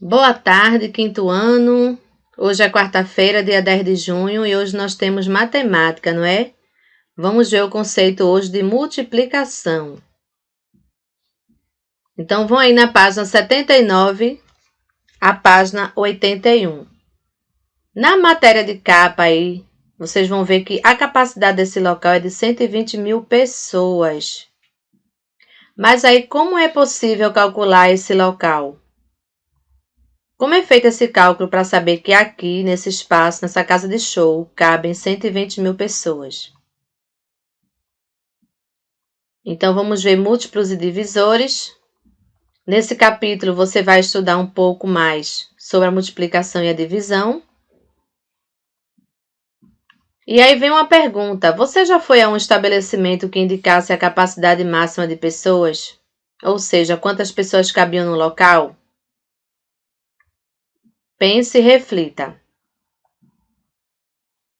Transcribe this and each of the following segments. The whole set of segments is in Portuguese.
Boa tarde, quinto ano. Hoje é quarta-feira, dia 10 de junho, e hoje nós temos matemática, não é? Vamos ver o conceito hoje de multiplicação. Então, vão aí na página 79, a página 81. Na matéria de capa aí, vocês vão ver que a capacidade desse local é de 120 mil pessoas. Mas aí, como é possível calcular esse local? Como é feito esse cálculo para saber que aqui, nesse espaço, nessa casa de show, cabem 120 mil pessoas? Então, vamos ver múltiplos e divisores. Nesse capítulo, você vai estudar um pouco mais sobre a multiplicação e a divisão. E aí vem uma pergunta: você já foi a um estabelecimento que indicasse a capacidade máxima de pessoas? Ou seja, quantas pessoas cabiam no local? Pense e reflita.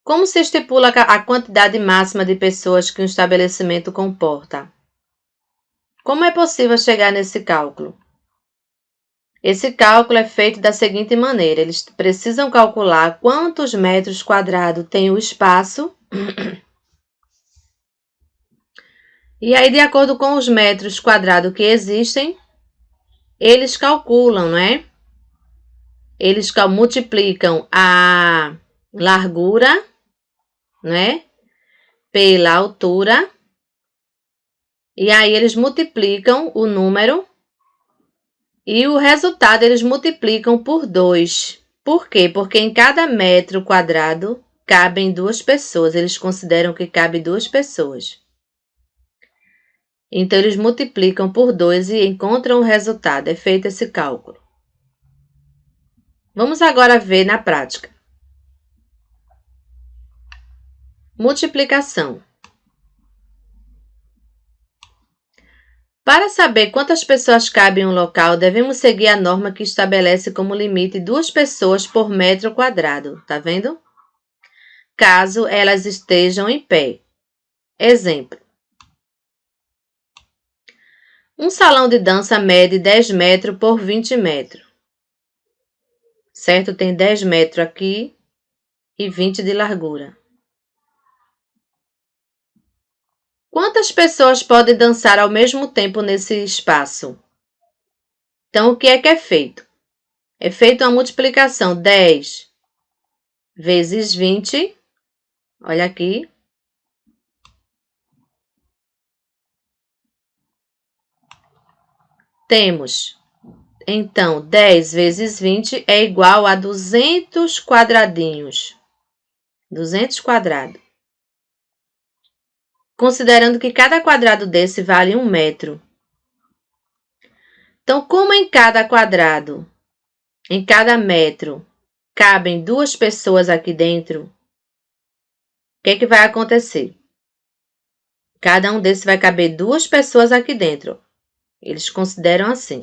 Como se estipula a quantidade máxima de pessoas que um estabelecimento comporta? Como é possível chegar nesse cálculo? Esse cálculo é feito da seguinte maneira: eles precisam calcular quantos metros quadrados tem o espaço. E aí, de acordo com os metros quadrados que existem, eles calculam, né? Eles multiplicam a largura, né? Pela altura. E aí, eles multiplicam o número. E o resultado eles multiplicam por 2. Por quê? Porque em cada metro quadrado cabem 2 pessoas. Eles consideram que cabe 2 pessoas. Então, eles multiplicam por 2 e encontram o resultado. É feito esse cálculo. Vamos agora ver na prática. Multiplicação. Para saber quantas pessoas cabem em um local, devemos seguir a norma que estabelece como limite 2 pessoas por metro quadrado. Tá vendo? Caso elas estejam em pé. Exemplo. Um salão de dança mede 10 metros por 20 metros. Certo? Tem 10 metros aqui e 20 de largura. Quantas pessoas podem dançar ao mesmo tempo nesse espaço? Então, o que é feito? É feita uma multiplicação 10 vezes 20. Olha aqui. Temos, então, 10 vezes 20 é igual a 200 quadradinhos. 200 quadrados. Considerando que cada quadrado desse vale 1 metro. Então, como em cada quadrado, em cada metro, cabem 2 pessoas aqui dentro, o que vai acontecer? Cada um desses vai caber 2 pessoas aqui dentro. Eles consideram assim.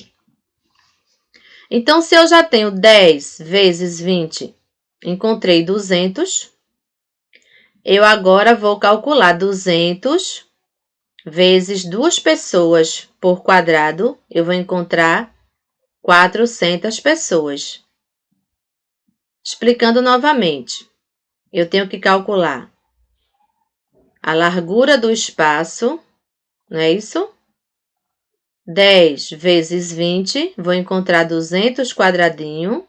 Então, se eu já tenho 10 vezes 20, encontrei 200. Eu agora vou calcular 200 vezes 2 pessoas por quadrado. Eu vou encontrar 400 pessoas. Explicando novamente, eu tenho que calcular a largura do espaço, não é isso? 10 vezes 20, vou encontrar 200 quadradinhos.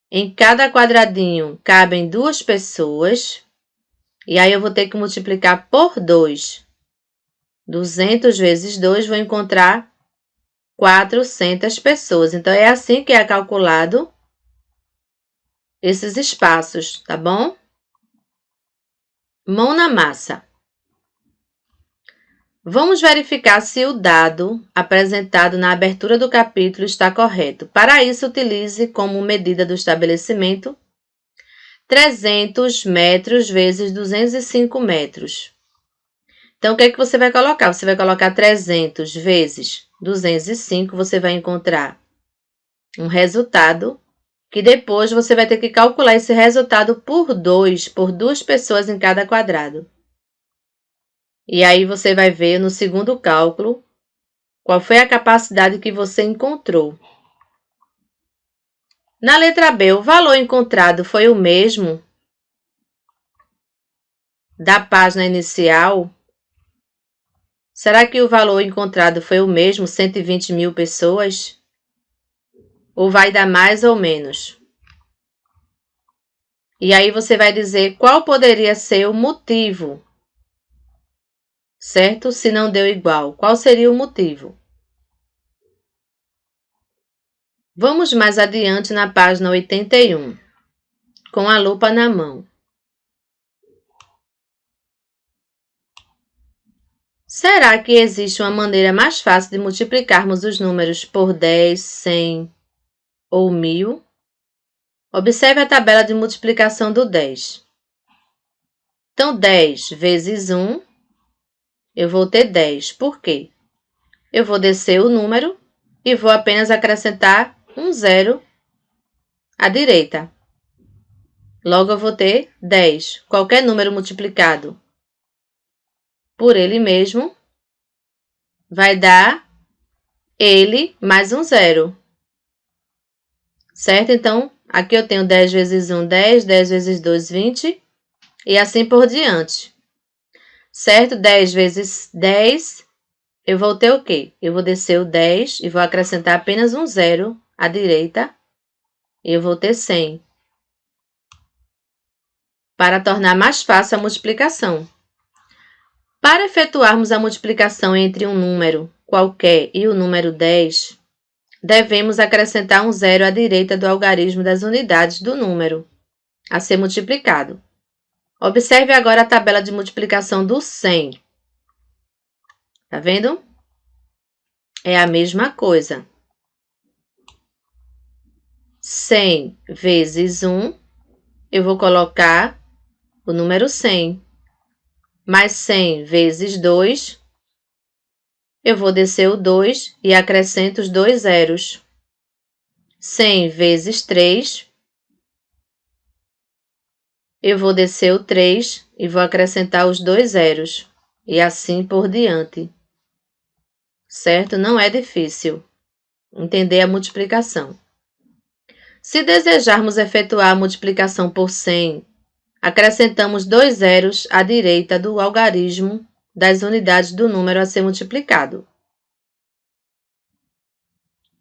Em cada quadradinho cabem 2 pessoas. E aí, eu vou ter que multiplicar por 2. 200 vezes 2, vou encontrar 400 pessoas. Então, é assim que é calculado esses espaços, tá bom? Mão na massa. Vamos verificar se o dado apresentado na abertura do capítulo está correto. Para isso, utilize como medida do estabelecimento 300 metros vezes 205 metros. Então, o que é que você vai colocar? Você vai colocar 300 vezes 205, você vai encontrar um resultado que depois você vai ter que calcular esse resultado por 2 pessoas em cada quadrado. E aí você vai ver no segundo cálculo qual foi a capacidade que você encontrou. Na letra B, o valor encontrado foi o mesmo da página inicial? Será que o valor encontrado foi o mesmo, 120 mil pessoas? Ou vai dar mais ou menos? E aí você vai dizer qual poderia ser o motivo, certo? Se não deu igual, qual seria o motivo? Vamos mais adiante na página 81, com a lupa na mão. Será que existe uma maneira mais fácil de multiplicarmos os números por 10, 100 ou 1000? Observe a tabela de multiplicação do 10. Então, 10 vezes 1, eu vou ter 10. Por quê? Eu vou descer o número e vou apenas acrescentar um zero à direita. Logo, eu vou ter 10. Qualquer número multiplicado por ele mesmo vai dar ele mais um zero. Certo? Então, aqui eu tenho 10 vezes 1, 10, 10 vezes 2, 20, e assim por diante. Certo? 10 vezes 10, eu vou ter o quê? Eu vou descer o 10 e vou acrescentar apenas um zero à direita, e eu vou ter 100. Para tornar mais fácil a multiplicação. Para efetuarmos a multiplicação entre um número qualquer e o número 10, devemos acrescentar um zero à direita do algarismo das unidades do número a ser multiplicado. Observe agora a tabela de multiplicação do 100. Tá vendo? É a mesma coisa. 100 vezes 1, eu vou colocar o número 100. Mais 100 vezes 2, eu vou descer o 2 e acrescento os dois zeros. 100 vezes 3, eu vou descer o 3 e vou acrescentar os dois zeros. E assim por diante. Certo? Não é difícil entender a multiplicação. Se desejarmos efetuar a multiplicação por 100, acrescentamos dois zeros à direita do algarismo das unidades do número a ser multiplicado.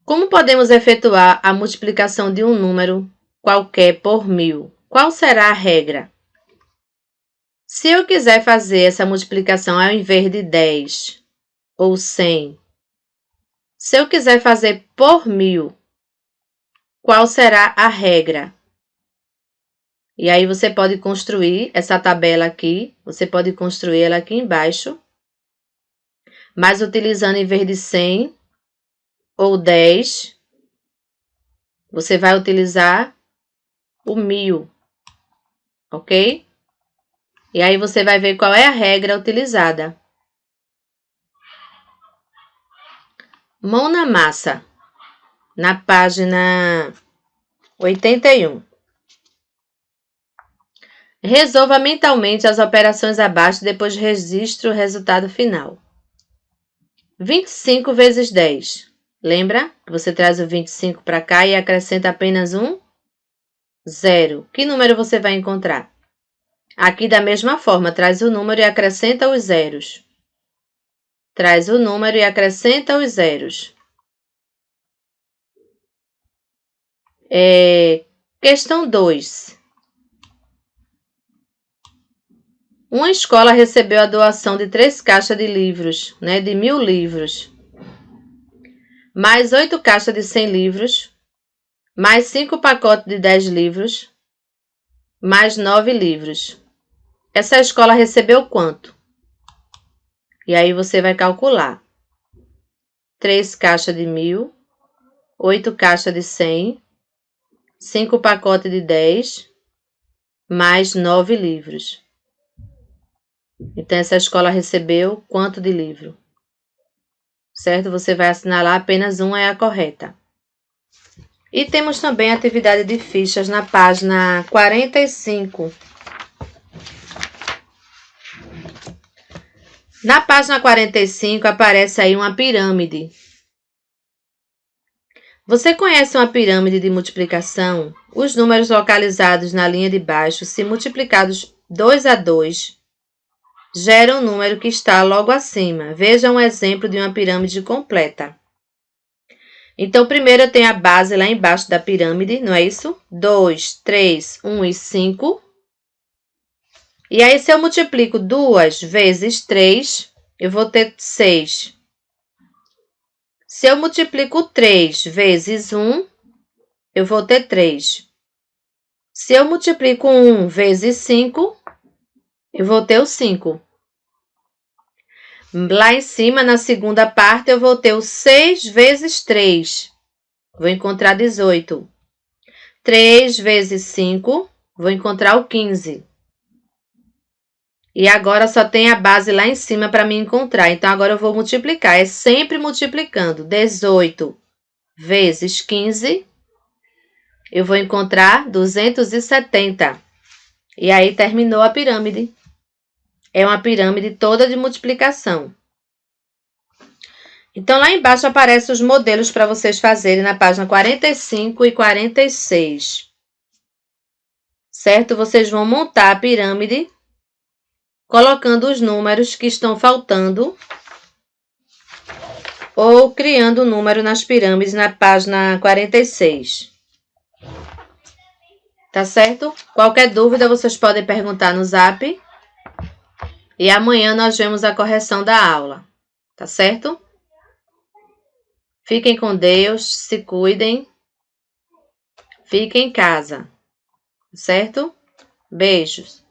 Como podemos efetuar a multiplicação de um número qualquer por 1000? Qual será a regra? Se eu quiser fazer essa multiplicação ao invés de 10 ou 100, se eu quiser fazer por 1000, qual será a regra? E aí você pode construir essa tabela aqui, você pode construir ela aqui embaixo, mas utilizando em vez de 100 ou 10, você vai utilizar o 1000, ok? E aí você vai ver qual é a regra utilizada. Mão na massa, na página 81. Resolva mentalmente as operações abaixo, depois registre o resultado final. 25 vezes 10. Lembra que você traz o 25 para cá e acrescenta apenas um zero. Que número você vai encontrar? Aqui da mesma forma, traz o número e acrescenta os zeros. Traz o número e acrescenta os zeros. Questão 2. Uma escola recebeu a doação de 3 caixas de livros, de 1000 livros, mais 8 caixas de 100 livros, mais 5 pacotes de 10 livros, mais 9 livros. Essa escola recebeu quanto? E aí você vai calcular. 3 caixas de 1000, 8 caixas de 100, 5 pacotes de 10, mais 9 livros. Então, essa escola recebeu quanto de livro? Certo? Você vai assinalar apenas uma é a correta. E temos também a atividade de fichas na página 45. Na página 45 aparece aí uma pirâmide. Você conhece uma pirâmide de multiplicação? Os números localizados na linha de baixo, se multiplicados 2 a 2, geram o número que está logo acima. Veja um exemplo de uma pirâmide completa. Então, primeiro eu tenho a base lá embaixo da pirâmide, não é isso? 2, 3, 1 e 5. E aí, se eu multiplico 2 vezes 3, eu vou ter 6. Se eu multiplico 3 vezes 1, eu vou ter 3. Se eu multiplico 1 vezes 5, eu vou ter o 5. Lá em cima, na segunda parte, eu vou ter o 6 vezes 3. Vou encontrar 18. 3 vezes 5, vou encontrar o 15. E agora só tem a base lá em cima para me encontrar. Então, agora eu vou multiplicar. É sempre multiplicando. 18 vezes 15, eu vou encontrar 270. E aí, terminou a pirâmide. É uma pirâmide toda de multiplicação. Então, lá embaixo aparecem os modelos para vocês fazerem na página 45 e 46. Certo? Vocês vão montar a pirâmide colocando os números que estão faltando ou criando o número nas pirâmides na página 46. Tá certo? Qualquer dúvida vocês podem perguntar no Zap. E amanhã nós vemos a correção da aula. Tá certo? Fiquem com Deus, se cuidem. Fiquem em casa. Certo? Beijos.